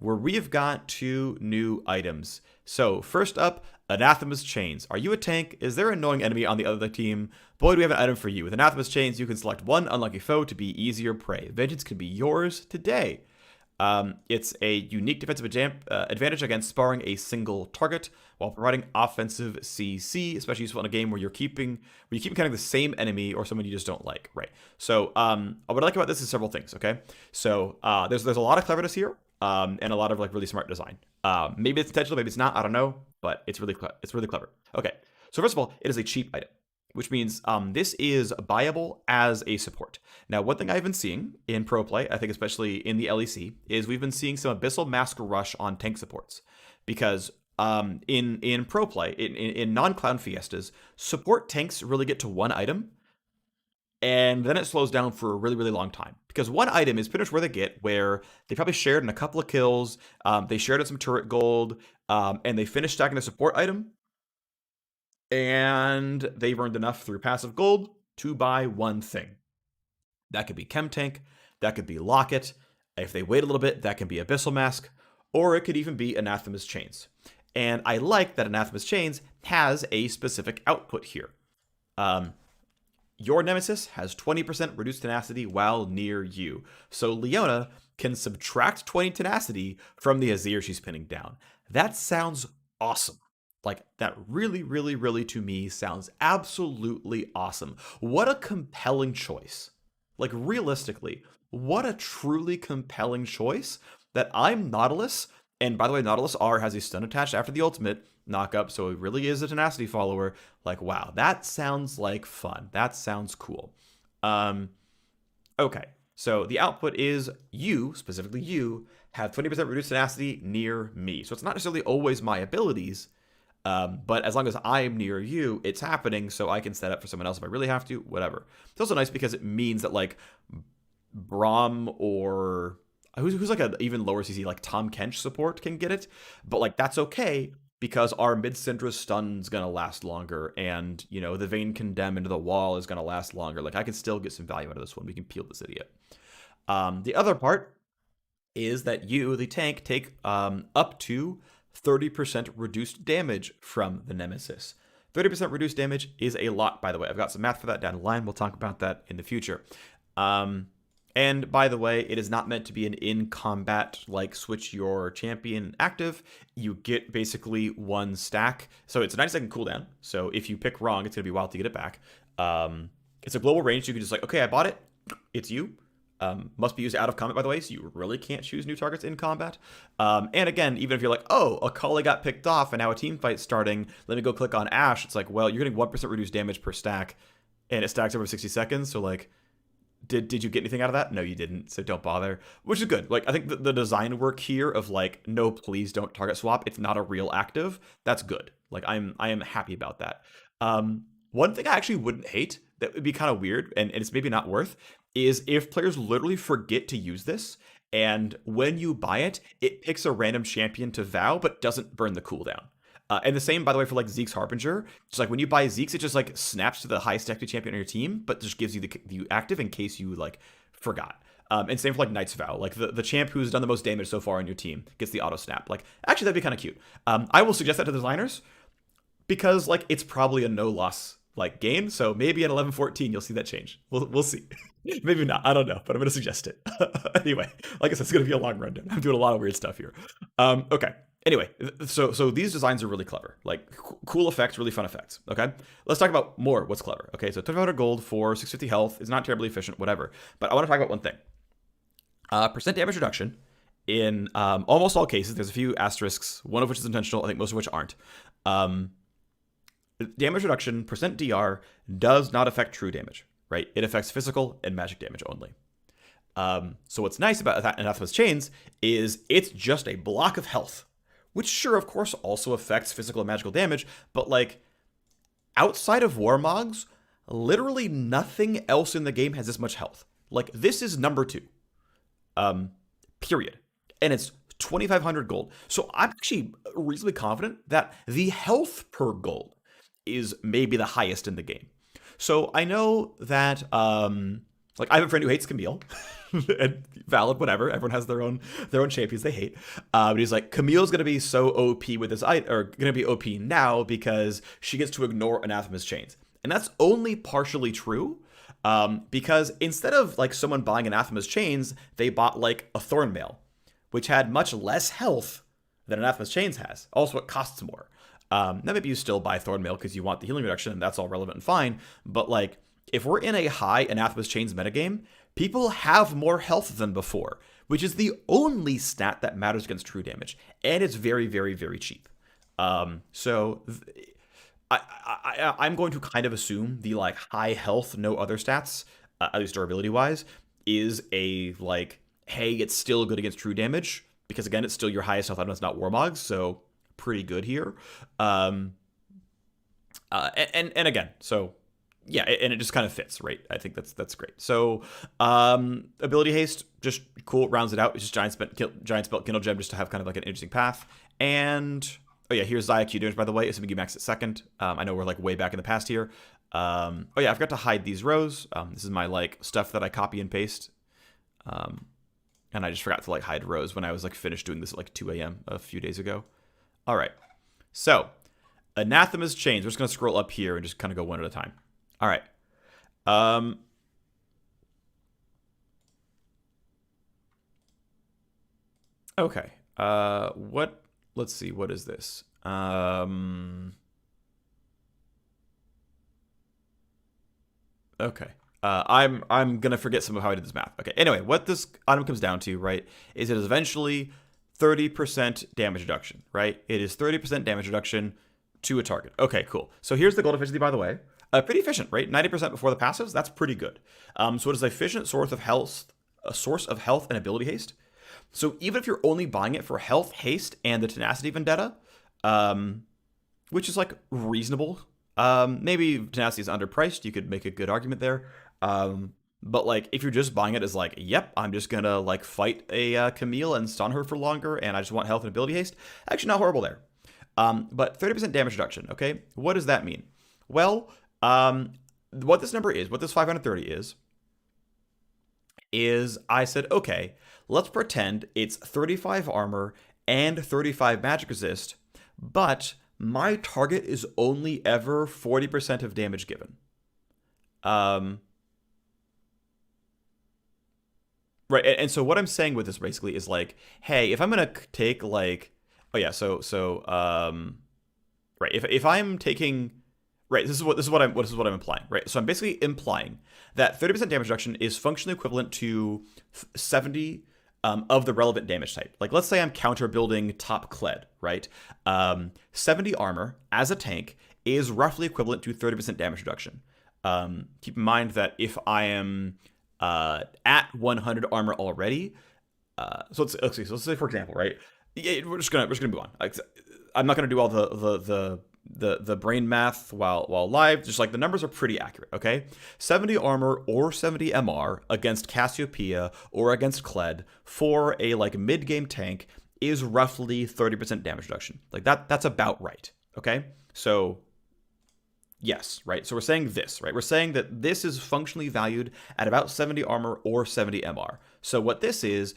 where we have got 2 new items. So first up, Anathema's Chains. Are you a tank? Is there an annoying enemy on the other team? Boy, do we have an item for you. With Anathema's Chains, you can select one unlucky foe to be easier prey. Vengeance can be yours today. It's a unique defensive advantage against sparring a single target while providing offensive CC, especially useful in a game where you keep encountering the same enemy or someone you just don't like, right? So what I like about this is several things, okay? So there's a lot of cleverness here, and a lot of like really smart design. Maybe it's intentional, maybe it's not, I don't know, but it's really clever. Okay, so first of all, it is a cheap item, which means this is buyable as a support. Now, one thing I've been seeing in pro play, I think especially in the LEC, is we've been seeing some Abyssal Mask Rush on tank supports. Because in pro play, in non-Clown Fiestas, support tanks really get to one item, and then it slows down for a really, really long time. Because one item is pretty much where they get, where they probably shared in a couple of kills, they shared in some turret gold, and they finished stacking a support item, and they've earned enough through passive gold to buy one thing. That could be Chem Tank, that could be Locket. If they wait a little bit, that can be Abyssal Mask, or it could even be Anathema's Chains. And I like that Anathema's Chains has a specific output here. Your Nemesis has 20% reduced tenacity while near you. So Leona can subtract 20 tenacity from the Azir she's pinning down. That sounds awesome. Like, that really, really, really, to me, sounds absolutely awesome. What a compelling choice. Like, realistically, what a truly compelling choice that I'm Nautilus, and by the way, Nautilus R has a stun attached after the ultimate knock-up, so it really is a tenacity follower. Like, wow, that sounds like fun. That sounds cool. Okay, so the output is you, specifically you, have 20% reduced tenacity near me. So it's not necessarily always my abilities, but as long as I'm near you, it's happening, so I can set up for someone else if I really have to, whatever. It's also nice because it means that, like, Braum or who's like an even lower CC, like Tom Kench support can get it, but, like, that's okay because our mid-Syndra stun's gonna last longer, and, you know, the Vein Condemn into the wall is gonna last longer. Like, I can still get some value out of this one. We can peel this idiot. The other part is that you, the tank, take up to 30% reduced damage from the Nemesis. 30% reduced damage is a lot, by the way. I've got some math for that down the line. We'll talk about that in the future. And by the way, it is not meant to be an in-combat, like, switch your champion active. You get basically one stack. So it's a 90-second cooldown. So if you pick wrong, it's going to be wild to get it back. It's a global range. So you can just, like, okay, I bought it. It's you. Must be used out of combat, by the way, so you really can't choose new targets in combat. And again, even if you're like, oh, a Kali got picked off and now a team fight's starting, let me go click on Ashe. It's like, well, you're getting 1% reduced damage per stack, and it stacks over 60 seconds. So, like, did you get anything out of that? No, you didn't, so don't bother, which is good. Like, I think the design work here of, like, no, please don't target swap, it's not a real active, that's good. Like, I am happy about that. One thing I actually wouldn't hate, that would be kind of weird, and it's maybe not worth, is if players literally forget to use this, and when you buy it, it picks a random champion to vow, but doesn't burn the cooldown. And the same, by the way, for, like, Zeke's Harbinger. Just like when you buy Zeke's, it just, like, snaps to the highest active champion on your team, but just gives you the active in case you, like, forgot. And same for, like, Knight's Vow. Like, the champ who's done the most damage so far on your team gets the auto snap. Like, actually, that'd be kind of cute. I will suggest that to designers because, like, it's probably a no-loss, like, game. So maybe in 11.14 you'll see that change. We'll see. Maybe not. I don't know, but I'm gonna suggest it. Anyway, like I said, it's gonna be a long rundown. I'm doing a lot of weird stuff here. Okay. Anyway, so these designs are really clever. Like, cool effects, really fun effects. Okay. Let's talk about more what's clever. Okay. So 2500 gold for 650 health is not terribly efficient, whatever. But I want to talk about one thing. Percent damage reduction in almost all cases. There's a few asterisks, one of which is intentional. I think most of which aren't. Damage reduction, percent DR, does not affect true damage, right? It affects physical and magic damage only. So what's nice about Anathema's Chains is it's just a block of health, which sure, of course, also affects physical and magical damage, but, like, outside of Warmogs, literally nothing else in the game has this much health. Like, this is number 2. Period. And it's 2,500 gold. So I'm actually reasonably confident that the health per gold is maybe the highest in the game. So I know that, Like I have a friend who hates Camille, and valid, whatever. Everyone has their own champions they hate. But he's like, Camille's gonna be so OP with this item, or gonna be OP now because she gets to ignore Anathema's chains, and that's only partially true. Because instead of like someone buying Anathema's chains, they bought like a Thornmail, which had much less health than Anathema's chains has. Also, it costs more. Now maybe you still buy Thornmail because you want the healing reduction, and that's all relevant and fine. But like, if we're in a high Anathema's chains metagame, people have more health than before, which is the only stat that matters against true damage, and it's very, very, very cheap. So I'm going to kind of assume the like high health, no other stats, at least durability wise, is a like, hey, it's still good against true damage because again, it's still your highest health item. It's not Warmogs, so pretty good here. And again, so yeah, and it just kind of fits, right? I think that's great. So ability haste, just cool, rounds it out. It's just giant spell Kindle Gem just to have kind of like an interesting path. And oh yeah, here's Zaya Q damage, by the way, assuming you max it second. I know we're like way back in the past here. Oh yeah, I forgot to hide these rows. This is my like stuff that I copy and paste. And I just forgot to like hide rows when I was like finished doing this at like 2 a.m. a few days ago. All right, so Anathema's chains. We're just gonna scroll up here and just kind of go one at a time. All right. Okay. What? Let's see. What is this? Okay. I'm gonna forget some of how I did this math. Okay. Anyway, what this item comes down to, right, is it is eventually 30% damage reduction, right? It is 30% damage reduction to a target. Okay, cool. So here's the gold efficiency, by the way. Pretty efficient, right? 90% before the passives. That's pretty good. So it is an efficient source of health, and ability haste. So even if you're only buying it for health, haste, and the tenacity vendetta, which is like reasonable. Maybe tenacity is underpriced. You could make a good argument there. But like if you're just buying it as like, yep, I'm just gonna like fight a Camille and stun her for longer, and I just want health and ability haste. Actually, not horrible there. But 30% damage reduction. Okay, what does that mean? Well, what this number is, what this 530 is I said, okay, let's pretend it's 35 armor and 35 magic resist, but my target is only ever 40% of damage given. Right, and so what I'm saying with this basically is like, hey, if I'm gonna take like, oh yeah, right, if I'm taking, right, this is what I'm implying, right? So I'm basically implying that 30% damage reduction is functionally equivalent to 70 of the relevant damage type. Like let's say I'm counter building top Kled, right? 70 armor as a tank is roughly equivalent to 30% damage reduction. Keep in mind that if I am at 100 armor already, so let's say for example, right? We're just gonna move on. I'm not gonna do all the brain math while live. Just like the numbers are pretty accurate. Okay, 70 armor or 70 MR against Cassiopeia or against Kled for a like mid game tank is roughly 30% damage reduction. Like that's about right. Okay, so yes, right. So we're saying this, right? We're saying that this is functionally valued at about 70 armor or 70 MR. So what this is,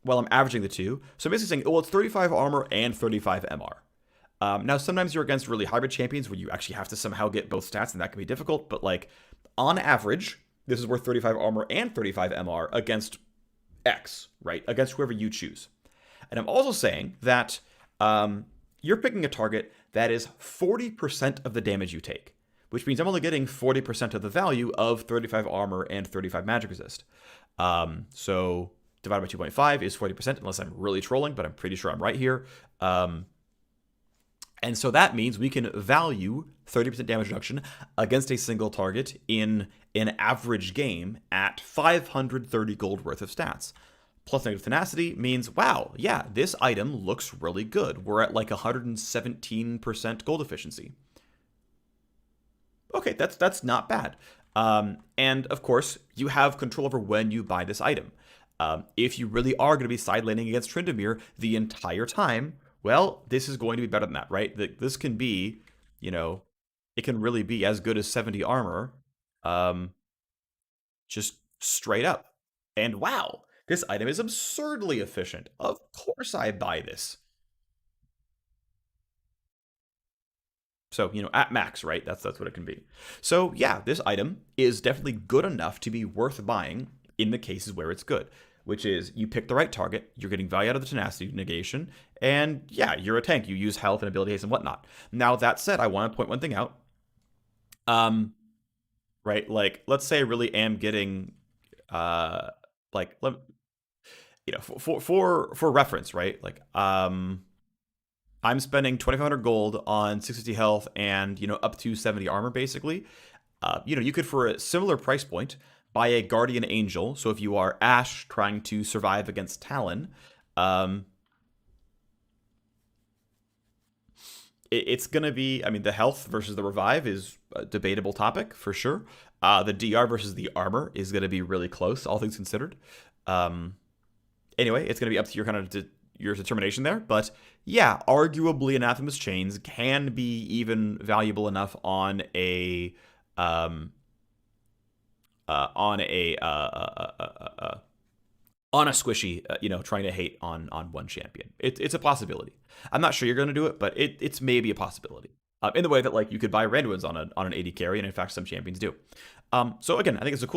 well, I'm averaging the two. So I'm basically saying, well, it's 35 armor and 35 MR. Now, sometimes you're against really hybrid champions where you actually have to somehow get both stats, and that can be difficult. But like, on average, this is worth 35 armor and 35 MR against X, right? Against whoever you choose. And I'm also saying that you're picking a target that is 40% of the damage you take, which means I'm only getting 40% of the value of 35 armor and 35 magic resist. So divided by 2.5 is 40%, unless I'm really trolling, but I'm pretty sure I'm right here. And so that means we can value 30% damage reduction against a single target in an average game at 530 gold worth of stats. Plus negative tenacity means, wow, yeah, this item looks really good. We're at like 117% gold efficiency. Okay, that's not bad. And of course, you have control over when you buy this item. If you really are going to be side laning against Tryndamere the entire time, well, this is going to be better than that, right? This can be, it can really be as good as 70 armor. just straight up. And wow, this item is absurdly efficient. Of course I buy this. So, at max, right? That's what it can be. So, yeah, this item is definitely good enough to be worth buying in the cases where it's good, which is you pick the right target, you're getting value out of the tenacity negation, and yeah, you're a tank. You use health and ability haste and whatnot. Now, that said, I want to point one thing out. Um, right, like let's say I really am getting like for reference, right? Like I'm spending 2,500 gold on 650 health and up to 70 armor basically. You could for a similar price point buy a guardian angel. So if you are Ash trying to survive against Talon, um, it's gonna be. I mean, the health versus the revive is a debatable topic for sure. The DR versus the armor is gonna be really close, all things considered. Um, anyway, it's gonna be up to your your determination there. But yeah, arguably Anathema's chains can be even valuable enough um, on a on a squishy, trying to hate on one champion. It's a possibility. I'm not sure you're going to do it, but it's maybe a possibility. In the way that like you could buy Randuin's on an AD carry, and in fact some champions do. So again, I think it's a cool